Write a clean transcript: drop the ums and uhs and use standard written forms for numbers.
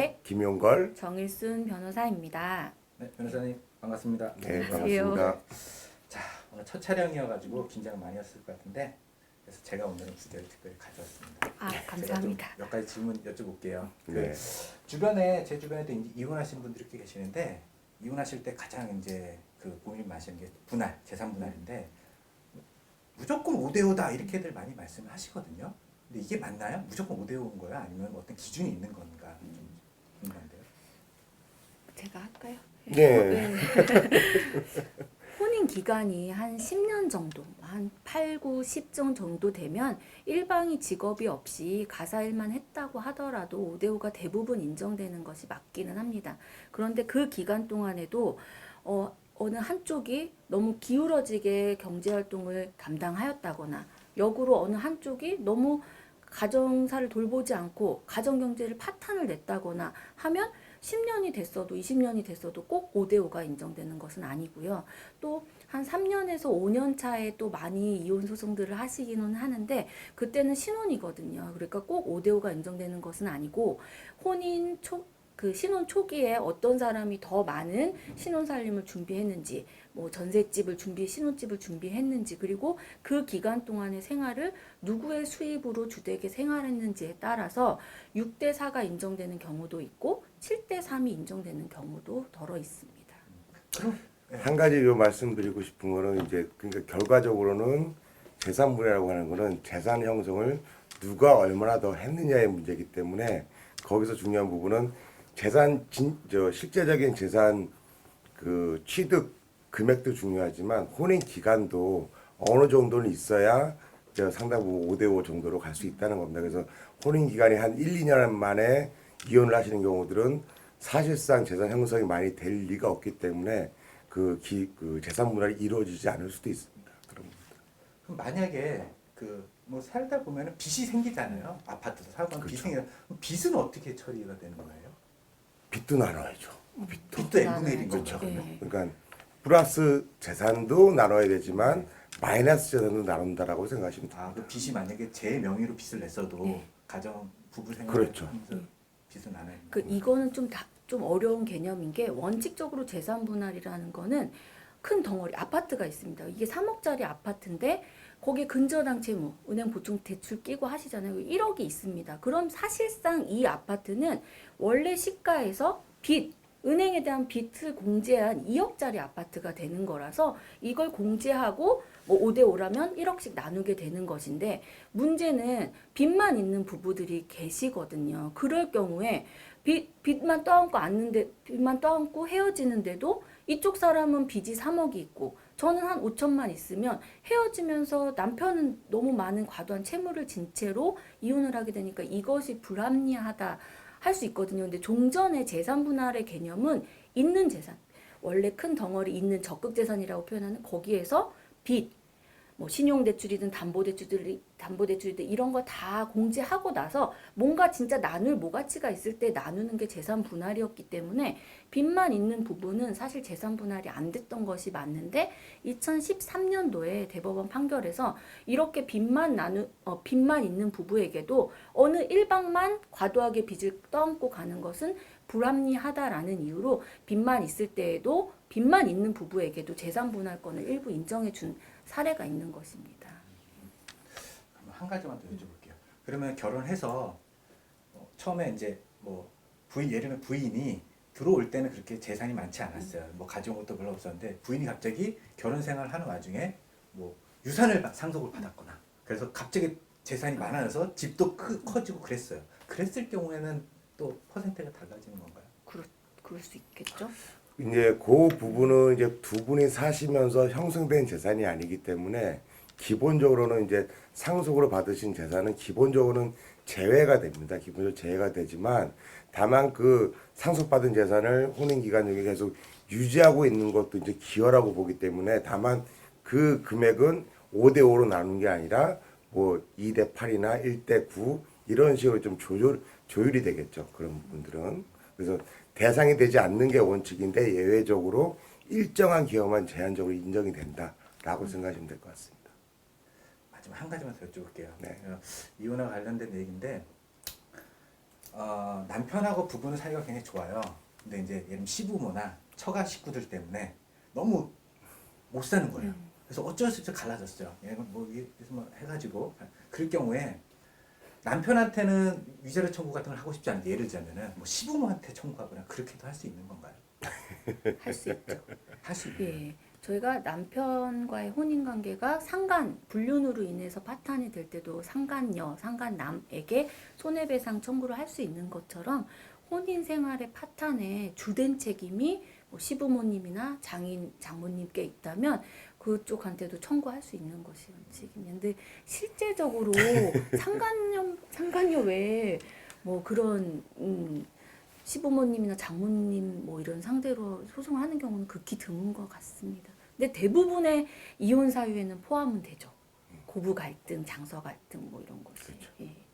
네, 김용걸. 정일순 변호사입니다. 네, 변호사님 반갑습니다. 네, 안녕하세요. 반갑습니다. 자, 오늘 첫 촬영이어가지고 긴장 많이 했을 것 같은데 그래서 제가 오늘은 주제를 특별히 가져왔습니다. 아, 제가 감사합니다. 좀 몇 가지 질문 여쭤볼게요. 네. 제 주변에도 이제 이혼하신 분들이 꽤 계시는데 이혼하실 때 가장 이제 그 고민 마시는 게 분할, 재산 분할인데 무조건 5대5다 이렇게들 많이 말씀을 하시거든요. 근데 이게 맞나요? 무조건 5대5인 거야? 아니면 어떤 기준이 있는 건가? 좀 궁금한데요. 제가 할까요? 네. 혼인 기간이 한 10년 정도, 한 8, 9, 10정 정도 되면 일방이 직업이 없이 가사일만 했다고 하더라도 5대5가 대부분 인정되는 것이 맞기는 합니다. 그런데 그 기간 동안에도 어느 한쪽이 너무 기울어지게 경제활동을 담당하였다거나 역으로 어느 한쪽이 너무 가정사를 돌보지 않고 가정경제를 파탄을 냈다거나 하면 10년이 됐어도 20년이 됐어도 꼭 5대5가 인정되는 것은 아니고요. 또 한 3년에서 5년 차에 또 많이 이혼 소송들을 하시기는 하는데 그때는 신혼이거든요. 그러니까 꼭 5대5가 인정되는 것은 아니고 신혼 초기에 어떤 사람이 더 많은 신혼 살림을 준비했는지, 뭐 신혼집을 준비했는지, 그리고 그 기간 동안의 생활을 누구의 수입으로 주되게 생활했는지에 따라서 6대4가 인정되는 경우도 있고 7대3이 인정되는 경우도 덜어 있습니다. 한 가지 요 말씀드리고 싶은 거는 이제 그러니까 결과적으로는 재산 분할이라고 하는 거는 재산 형성을 누가 얼마나 더 했느냐의 문제이기 때문에 거기서 중요한 부분은 실제적인 재산 그 취득 금액도 중요하지만 혼인 기간도 어느 정도는 있어야 상당 부분 5대5 정도로 갈 수 있다는 겁니다. 그래서 혼인 기간이 한 1, 2년 만에 이혼을 하시는 경우들은 사실상 재산 형성이 많이 될 리가 없기 때문에 그 재산 분할이 이루어지지 않을 수도 있습니다. 그럼 만약에 뭐 살다 보면은 빚이 생기잖아요. 아파트도 사고 하면 빚이 그렇죠. 생겨. 빚은 어떻게 처리가 되는 거예요? 빚도 나눠야죠. 빚도 n분의 1인 그렇죠. 거죠. 네. 그러니까 플러스 재산도 나눠야 되지만 마이너스 재산도 나눈다라고 생각하시면 됩니다. 그 빚이 만약에 제 명의로 빚을 냈어도 네. 가정 부부 생활 그렇죠. 빚은 나눠야 되는 그 거예요. 이거는 좀 어려운 개념인 게 원칙적으로 재산 분할이라는 거는 큰 덩어리 아파트가 있습니다. 이게 3억짜리 아파트인데 거기에 근저당 채무, 은행 보충 대출 끼고 하시잖아요. 1억이 있습니다. 그럼 사실상 이 아파트는 원래 시가에서 은행에 대한 빚을 공제한 2억짜리 아파트가 되는 거라서 이걸 공제하고 뭐 5대5라면 1억씩 나누게 되는 것인데 문제는 빚만 있는 부부들이 계시거든요. 그럴 경우에 빚만 떠안고 헤어지는데도 이쪽 사람은 빚이 3억이 있고 저는 한 5천만 있으면 헤어지면서 남편은 너무 많은 과도한 채무를 진 채로 이혼을 하게 되니까 이것이 불합리하다 할 수 있거든요. 근데 종전의 재산 분할의 개념은 있는 재산, 원래 큰 덩어리 있는 적극 재산이라고 표현하는 거기에서 빚, 뭐 신용대출이든 담보대출이든 이런 거 다 공제하고 나서 뭔가 진짜 나눌 모가치가 있을 때 나누는 게 재산 분할이었기 때문에 빚만 있는 부분은 사실 재산 분할이 안 됐던 것이 맞는데 2013년도에 대법원 판결에서 이렇게 빚만 있는 부부에게도 어느 일방만 과도하게 빚을 떠안고 가는 것은 불합리하다라는 이유로 빚만 있을 때에도 빚만 있는 부부에게도 재산 분할권을 일부 인정해 준 사례가 있는 것입니다. 그럼 한 가지만 더 여쭤볼게요. 그러면 결혼해서 처음에 이제 뭐 예를 들면 부인이 들어올 때는 그렇게 재산이 많지 않았어요. 뭐 가져온 것도 별로 없었는데 부인이 갑자기 결혼 생활을 하는 와중에 뭐 유산을 상속을 받았거나 그래서 갑자기 재산이 많아져서 집도 커지고 그랬어요. 그랬을 경우에는 또 퍼센트가 달라지는 건가요? 그럴 수 있겠죠? 이제 그 부분은 이제 두 분이 사시면서 형성된 재산이 아니기 때문에 기본적으로는 이제 상속으로 받으신 재산은 기본적으로는 제외가 됩니다. 기본적으로 제외가 되지만 다만 그 상속받은 재산을 혼인 기간 중에 계속 유지하고 있는 것도 이제 기여라고 보기 때문에 다만 그 금액은 5대5로 나눈 게 아니라 뭐 2대8이나 1대9 이런 식으로 좀 조율이 되겠죠. 그런 부분들은. 그래서 대상이 되지 않는 게 원칙인데 예외적으로 일정한 기여만 제한적으로 인정이 된다라고 생각하시면 될 것 같습니다. 마지막 한 가지만 더 여쭤볼게요. 네. 이혼과 관련된 얘기인데 남편하고 부부는 사이가 굉장히 좋아요. 근데 이제 예를 들면 시부모나 처가 식구들 때문에 너무 못 사는 거예요. 그래서 어쩔 수 없이 갈라졌어요. 뭐 그래서 뭐 해가지고 그럴 경우에 남편한테는 위자료 청구 같은 걸 하고 싶지 않은데 예를 들자면은 뭐 시부모한테 청구하거나 그렇게도 할 수 있는 건가요? 할 수 있죠. 할 수 있는. 예. 저희가 남편과의 혼인 관계가 상간 불륜으로 인해서 파탄이 될 때도 상간녀, 상간남에게 손해배상 청구를 할 수 있는 것처럼 혼인 생활의 파탄에 주된 책임이 뭐 시부모님이나 장인, 장모님께 있다면 그쪽한테도 청구할 수 있는 것이 원칙인데 실제적으로 상간녀 외에 뭐 그런 시부모님이나 장모님 뭐 이런 상대로 소송을 하는 경우는 극히 드문 것 같습니다. 근데 대부분의 이혼 사유에는 포함은 되죠. 고부 갈등, 장서 갈등 뭐 이런 것이. 그렇죠. 예.